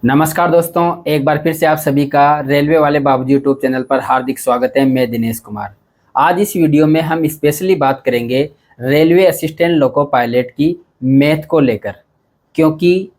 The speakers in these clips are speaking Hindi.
नमस्कार दोस्तों, एक बार फिर से आप सभी का रेलवे वाले बाबूजी यूट्यूब चैनल पर हार्दिक स्वागत है। मैं दिनेश कुमार। आज इस वीडियो में हम स्पेशली बात करेंगे रेलवे असिस्टेंट लोको पायलट की मैथ को लेकर, क्योंकि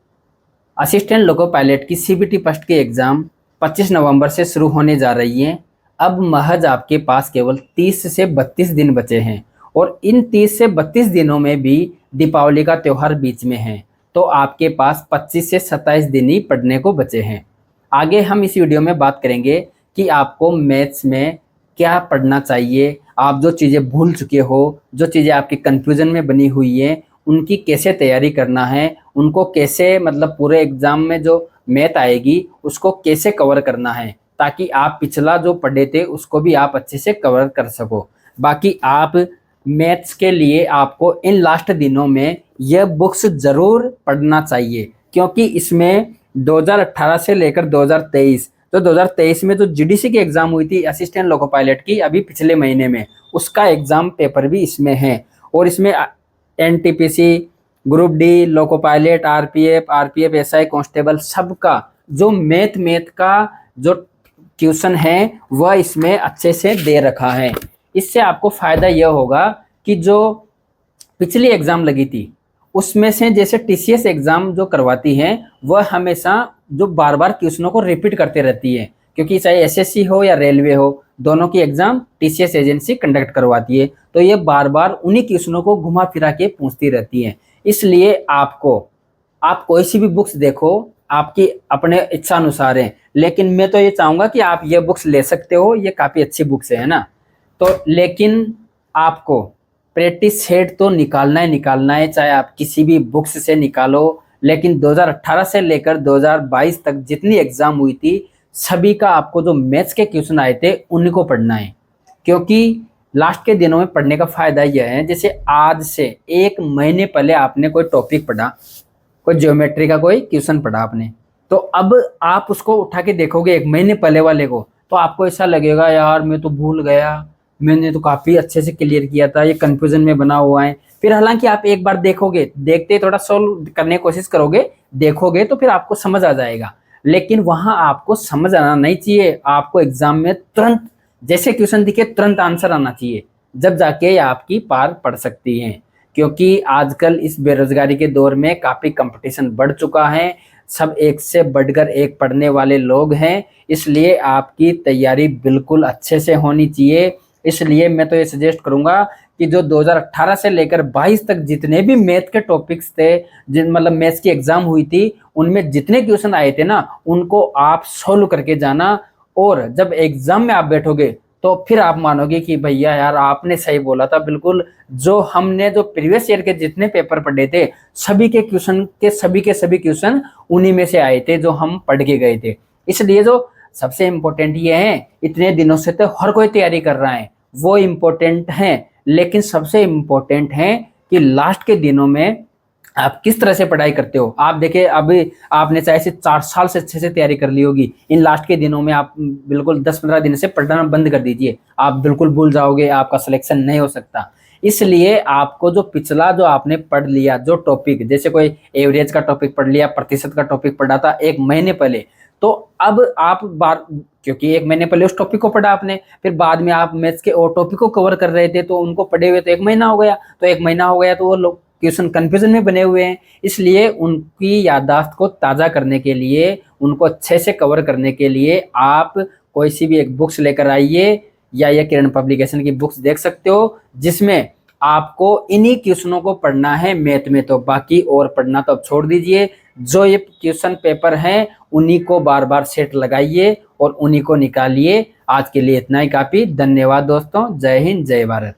असिस्टेंट लोको पायलट की सीबीटी फर्स्ट की एग्ज़ाम 25 नवंबर से शुरू होने जा रही है। अब महज आपके पास केवल 30 से 32 दिन बचे हैं और इन 30 से 32 दिनों में भी दीपावली का त्यौहार बीच में है, तो आपके पास 25 से 27 दिन ही पढ़ने को बचे हैं। आगे हम इस वीडियो में बात करेंगे कि आपको मैथ्स में क्या पढ़ना चाहिए, आप जो चीज़ें भूल चुके हो, जो चीज़ें आपकी कन्फ्यूज़न में बनी हुई हैं, उनकी कैसे तैयारी करना है, उनको कैसे मतलब पूरे एग्ज़ाम में जो मैथ आएगी उसको कैसे कवर करना है, ताकि आप पिछला जो पढ़े थे उसको भी आप अच्छे से कवर कर सको। बाकी आप मैथ्स के लिए आपको इन लास्ट दिनों में यह बुक्स ज़रूर पढ़ना चाहिए, क्योंकि इसमें 2018 से लेकर 2023 तो 2023 में जो जीडीसी की एग्ज़ाम हुई थी असिस्टेंट लोको पायलट की, अभी पिछले महीने में उसका एग्ज़ाम पेपर भी इसमें है। और इसमें NTPC, group D, loco pilot, RPF SI constable सबका जो मैथ का जो क्वेश्चन है वह इसमें अच्छे से दे रखा है। इससे आपको फ़ायदा यह होगा कि जो पिछली एग्ज़ाम लगी थी उसमें से जैसे टीसीएस एग्ज़ाम जो करवाती है वह हमेशा जो बार बार क्वेश्चनों को रिपीट करते रहती है, क्योंकि चाहे एसएससी हो या रेलवे हो, दोनों की एग्ज़ाम टीसीएस एजेंसी कंडक्ट करवाती है, तो ये बार बार उन्हीं क्वेश्चनों को घुमा फिरा के पूछती रहती है। इसलिए आप कोई सी भी बुक्स देखो, आपकी अपने इच्छा अनुसार है, लेकिन मैं तो ये चाहूँगा कि आप ये बुक्स ले सकते हो, ये काफ़ी अच्छी बुक्स है ना। तो लेकिन आपको प्रैक्टिस सेट तो निकालना है, चाहे आप किसी भी बुक्स से निकालो। लेकिन 2018 से लेकर 2022 तक जितनी एग्ज़ाम हुई थी सभी का आपको जो मैथ्स के क्वेश्चन आए थे उन्हीं को पढ़ना है, क्योंकि लास्ट के दिनों में पढ़ने का फ़ायदा यह है, जैसे आज से एक महीने पहले आपने कोई टॉपिक पढ़ा, कोई ज्योमेट्री का कोई क्वेश्चन पढ़ा आपने, तो अब आप उसको उठा के देखोगे एक महीने पहले वाले को, तो आपको ऐसा लगेगा यार मैं तो भूल गया, मैंने तो काफ़ी अच्छे से क्लियर किया था, ये कन्फ्यूजन में बना हुआ है। फिर हालांकि आप एक बार देखोगे, देखते थोड़ा सोल्व करने की कोशिश करोगे, देखोगे तो फिर आपको समझ आ जाएगा। लेकिन वहाँ आपको समझ आना नहीं चाहिए, आपको एग्जाम में तुरंत जैसे क्वेश्चन दिखे तुरंत आंसर आना चाहिए, जब जाके आपकी पार पड़ सकती है। क्योंकि आजकल इस बेरोजगारी के दौर में काफ़ी कंपटीशन बढ़ चुका है, सब एक से बढ़कर एक पढ़ने वाले लोग हैं, इसलिए आपकी तैयारी बिल्कुल अच्छे से होनी चाहिए। इसलिए मैं तो ये सजेस्ट करूंगा कि जो 2018 से लेकर 22 तक जितने भी मैथ के टॉपिक्स थे, जिन मतलब मैथ्स की एग्जाम हुई थी, उनमें जितने क्वेश्चन आए थे ना उनको आप सोल्व करके जाना, और जब एग्जाम में आप बैठोगे तो फिर आप मानोगे कि भैया यार आपने सही बोला था, बिल्कुल जो हमने जो प्रीवियस ईयर के जितने पेपर पढ़े थे सभी के सभी क्वेश्चन उन्हीं में से आए थे जो हम पढ़ के गए थे। इसलिए जो सबसे इम्पोर्टेंट ये है, इतने दिनों से तो हर कोई तैयारी कर रहा है, वो इम्पोर्टेंट है, लेकिन सबसे इम्पोर्टेंट है कि लास्ट के दिनों में आप किस तरह से पढ़ाई करते हो। आप देखिए अभी आपने चाहे से 4 साल से अच्छे से तैयारी कर ली होगी, इन लास्ट के दिनों में आप बिल्कुल 10-15 दिन से पढ़ना बंद कर दीजिए, आप बिल्कुल भूल जाओगे, आपका सिलेक्शन नहीं हो सकता। इसलिए आपको जो पिछला जो आपने पढ़ लिया जो टॉपिक, जैसे कोई एवरेज का टॉपिक पढ़ लिया, प्रतिशत का टॉपिक पढ़ा था एक महीने पहले, तो अब आप बार क्योंकि एक महीने पहले उस टॉपिक को पढ़ा आपने, फिर बाद में आप मैथ्स के और टॉपिक को कवर कर रहे थे, तो उनको पढ़े हुए तो एक महीना हो गया, तो वो लोग क्वेश्चन कंफ्यूजन में बने हुए हैं। इसलिए उनकी याददाश्त को ताज़ा करने के लिए, उनको अच्छे से कवर करने के लिए आप कोई सी भी एक बुक्स लेकर आइए, या ये किरण पब्लिकेशन की बुक्स देख सकते हो, जिसमें आपको इन्हीं क्वेश्चनों को पढ़ना है मैथ में, तो बाकी और पढ़ना तो अब छोड़ दीजिए। जो ये क्वेश्चन पेपर हैं उन्हीं को बार बार सेट लगाइए और उन्हीं को निकालिए। आज के लिए इतना ही काफ़ी। धन्यवाद दोस्तों, जय हिंद, जय भारत।